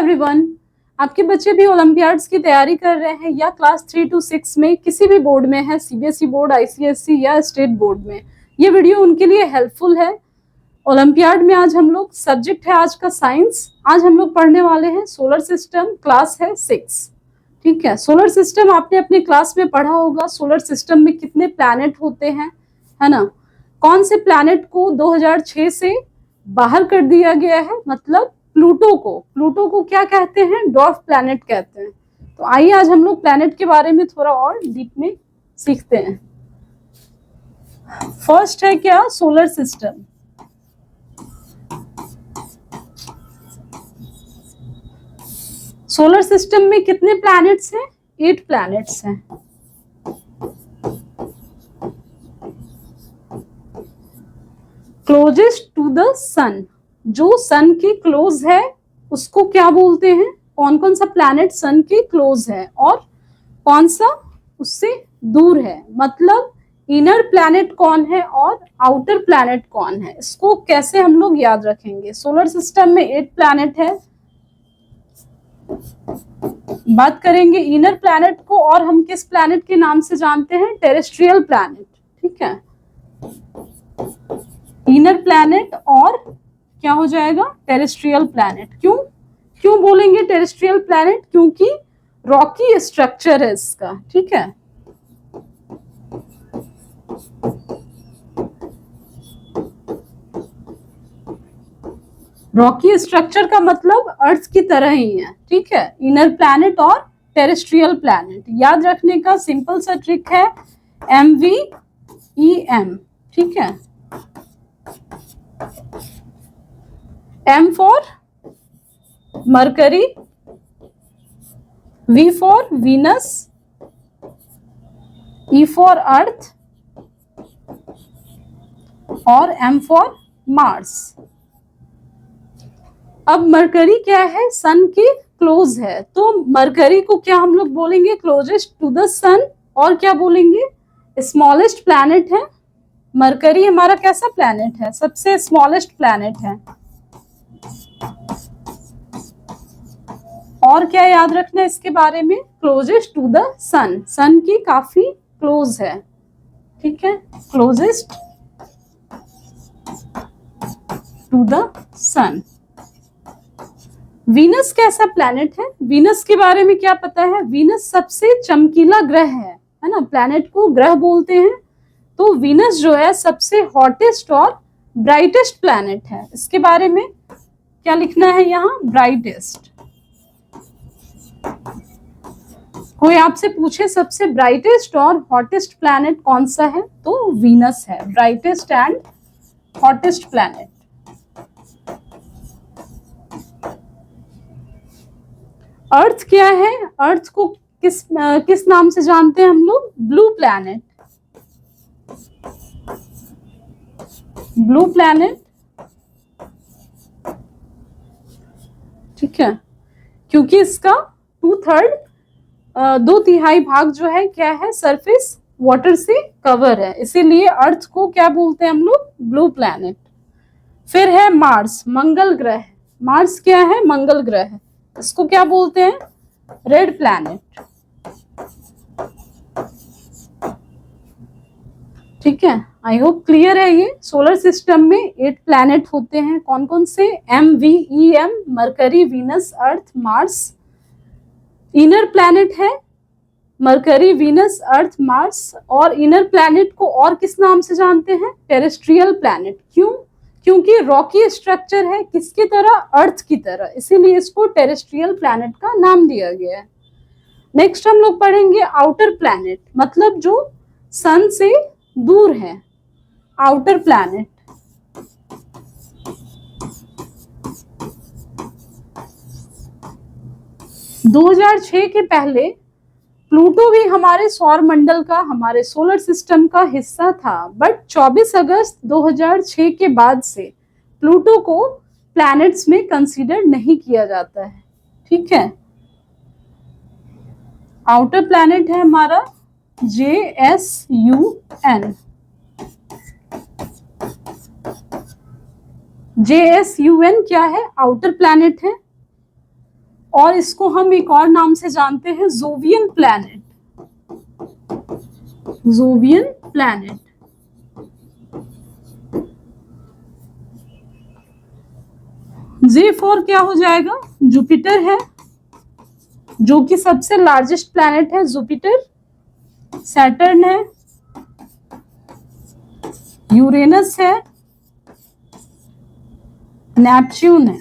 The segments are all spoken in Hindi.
एवरीवन, आपके बच्चे भी ओलंपियाड्स की तैयारी कर रहे हैं या क्लास 3 to 6 में किसी भी बोर्ड में है, सीबीएसई बोर्ड, आईसीएसई या स्टेट बोर्ड में, ये वीडियो उनके लिए हेल्पफुल है। ओलंपियाड में आज हम लोग सब्जेक्ट है आज का साइंस। आज हम लोग पढ़ने वाले हैं सोलर सिस्टम, क्लास है 6। ठीक है, सोलर सिस्टम आपने अपने क्लास में पढ़ा होगा। सोलर सिस्टम में कितने प्लैनेट होते हैं, है ना। कौन से प्लैनेट को 2006 से बाहर कर दिया गया है, मतलब प्लूटो को क्या कहते हैं, डॉर्फ प्लैनेट कहते हैं। तो आइए आज हम लोग प्लैनेट के बारे में थोड़ा और डीप में सीखते हैं। फर्स्ट है क्या, सोलर सिस्टम। सोलर सिस्टम में कितने प्लैनेट्स हैं? 8 प्लैनेट्स हैं। क्लोजेस्ट टू द सन, जो सन के क्लोज है उसको क्या बोलते हैं? कौन कौन सा प्लैनेट सन के क्लोज है और कौन सा उससे दूर है, मतलब इनर प्लैनेट कौन है और आउटर प्लैनेट कौन है। इसको कैसे हम लोग याद रखेंगे? सोलर सिस्टम में 8 प्लैनेट है। बात करेंगे इनर प्लैनेट को, और हम किस प्लैनेट के नाम से जानते हैं? Terrestrial planet. ठीक है, इनर प्लैनेट और क्या हो जाएगा? Terrestrial planet. क्यों बोलेंगे टेरेस्ट्रियल प्लैनेट? क्योंकि रॉकी स्ट्रक्चर है इसका। ठीक है, रॉकी स्ट्रक्चर का मतलब अर्थ की तरह ही है। ठीक है, इनर प्लैनेट और टेरेस्ट्रियल प्लैनेट याद रखने का सिंपल सा ट्रिक है, MVEM। ठीक है, M for mercury, V for Venus, E for earth और M फॉर मार्स। अब मरकरी क्या है? सन के क्लोज है, तो मरकरी को क्या हम लोग बोलेंगे? क्लोजेस्ट टू द सन। और क्या बोलेंगे? स्मॉलेस्ट प्लैनेट है। मरकरी हमारा कैसा प्लैनेट है? सबसे स्मॉलेस्ट प्लैनेट है। और क्या याद रखना है इसके बारे में? Closest to the sun, sun की काफी क्लोज है। ठीक है, closest to the sun. Venus कैसा प्लैनेट है? वीनस के बारे में क्या पता है? वीनस सबसे चमकीला ग्रह है ना। प्लैनेट को ग्रह बोलते हैं, तो वीनस जो है सबसे हॉटेस्ट और ब्राइटेस्ट प्लैनेट है। इसके बारे में क्या लिखना है यहाँ? ब्राइटेस्ट। कोई आपसे पूछे सबसे ब्राइटेस्ट और हॉटेस्ट प्लैनेट कौन सा है, तो वीनस है, ब्राइटेस्ट एंड हॉटेस्ट प्लैनेट। अर्थ क्या है? अर्थ को किस नाम से जानते हैं हम लोग? Blue planet. Blue planet. ठीक है, क्योंकि इसका 2/3 भाग जो है क्या है? सरफेस वाटर से कवर है, इसीलिए अर्थ को क्या बोलते हैं हम लोग? Blue planet. फिर है मार्स, मंगल ग्रह। मार्स क्या है? मंगल ग्रह है, इसको क्या बोलते हैं? Red planet. ठीक है, आई होप क्लियर है ये। सोलर सिस्टम में 8 प्लैनेट होते हैं। कौन कौन से? MVEM, मरकरी, वीनस, अर्थ, मार्स। इनर प्लैनेट है मरकरी, वीनस, अर्थ, मार्स। और इनर प्लैनेट को और किस नाम से जानते हैं? Terrestrial planet. क्योंकि रॉकी स्ट्रक्चर है, किसकी तरह? अर्थ की तरह, इसीलिए इसको टेरेस्ट्रियल प्लैनेट का नाम दिया गया है। नेक्स्ट हम लोग पढ़ेंगे आउटर प्लैनेट, मतलब जो सन से दूर है, आउटर प्लैनेट। दो 2006 के पहले प्लूटो भी हमारे सौर मंडल का, हमारे सोलर सिस्टम का हिस्सा था, बट 24 अगस्त 2006 के बाद से प्लूटो को प्लैनेट्स में कंसीडर नहीं किया जाता है। ठीक है, आउटर प्लैनेट है हमारा JSUN। JSUN क्या है? आउटर प्लैनेट है। और इसको हम एक और नाम से जानते हैं, Jovian planet. Jovian planet. J4 क्या हो जाएगा? जुपिटर है, जो कि सबसे लार्जेस्ट प्लैनेट है, जुपिटर। सैटर्न है, यूरेनस है, नेपच्यून है।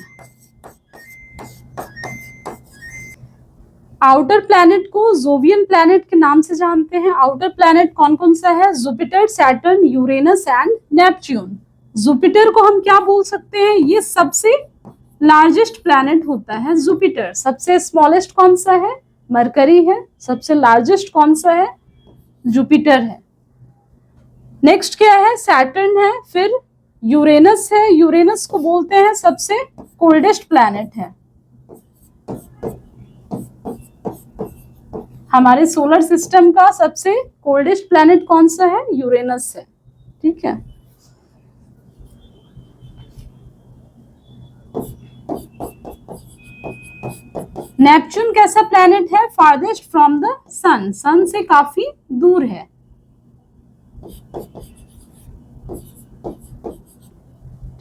आउटर प्लैनेट को जोवियन प्लैनेट के नाम से जानते हैं। आउटर प्लैनेट कौन कौन सा है? Jupiter, Saturn, Uranus and Neptune. Jupiter को हम क्या बोल सकते हैं? ये सबसे लार्जेस्ट प्लैनेट होता है जुपिटर। सबसे स्मॉलेस्ट कौन सा है? मरकरी है। सबसे लार्जेस्ट कौन सा है? जुपिटर है। नेक्स्ट क्या है? सैटर्न है, फिर यूरेनस है। यूरेनस को बोलते हैं सबसे कोल्डेस्ट प्लैनेट है। हमारे सोलर सिस्टम का सबसे कोल्डेस्ट प्लैनेट कौन सा है? यूरेनस है। ठीक है। नेपच्यून कैसा प्लैनेट है? Farthest from the sun. सन से काफी दूर है।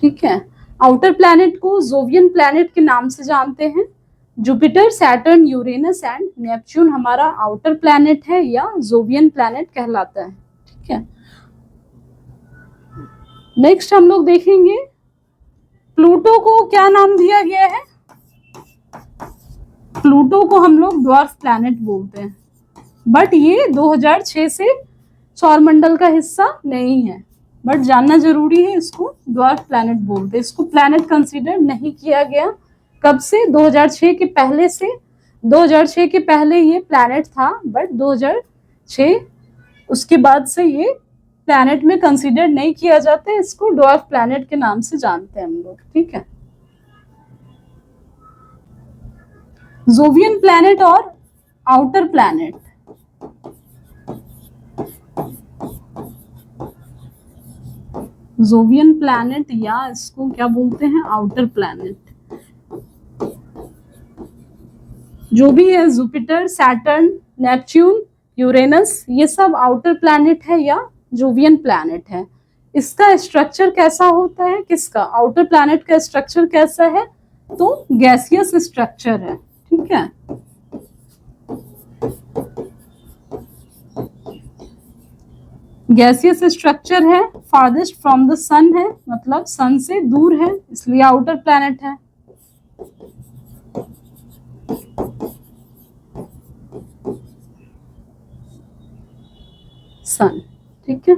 ठीक है। आउटर प्लैनेट को जोवियन प्लैनेट के नाम से जानते हैं। Jupiter, Saturn, Uranus and Neptune हमारा आउटर प्लैनेट है या जोवियन प्लैनेट कहलाता है। ठीक है। नेक्स्ट हम लोग देखेंगे प्लूटो को क्या नाम दिया गया है? प्लूटो को हम लोग ड्वार्फ प्लैनेट बोलते हैं, बट ये 2006 से सौरमंडल का हिस्सा नहीं है, बट जानना जरूरी है, इसको ड्वार्फ प्लैनेट बोलते हैं। इसको प्लैनेट कंसीडर नहीं किया गया। कब से? 2006 के पहले से। 2006 के पहले ये प्लैनेट था, बट 2006 उसके बाद से ये प्लैनेट में कंसीडर नहीं किया जाता है। इसको ड्वार्फ प्लैनेट के नाम से जानते हैं हम लोग। ठीक है। जोवियन प्लैनेट और आउटर प्लैनेट। जोवियन प्लैनेट या इसको क्या बोलते हैं? Outer planet. जो भी है, जुपिटर, सैटर्न, नेपच्यून, यूरेनस, ये सब आउटर प्लैनेट है या जोवियन प्लैनेट है। इसका स्ट्रक्चर कैसा होता है? किसका? आउटर प्लैनेट का स्ट्रक्चर कैसा है? तो गैसियस स्ट्रक्चर है। ठीक है। गैसियस स्ट्रक्चर है, फारदेस्ट फ्रॉम द सन है, मतलब सन से दूर है, इसलिए आउटर प्लैनेट है। सन। ठीक है।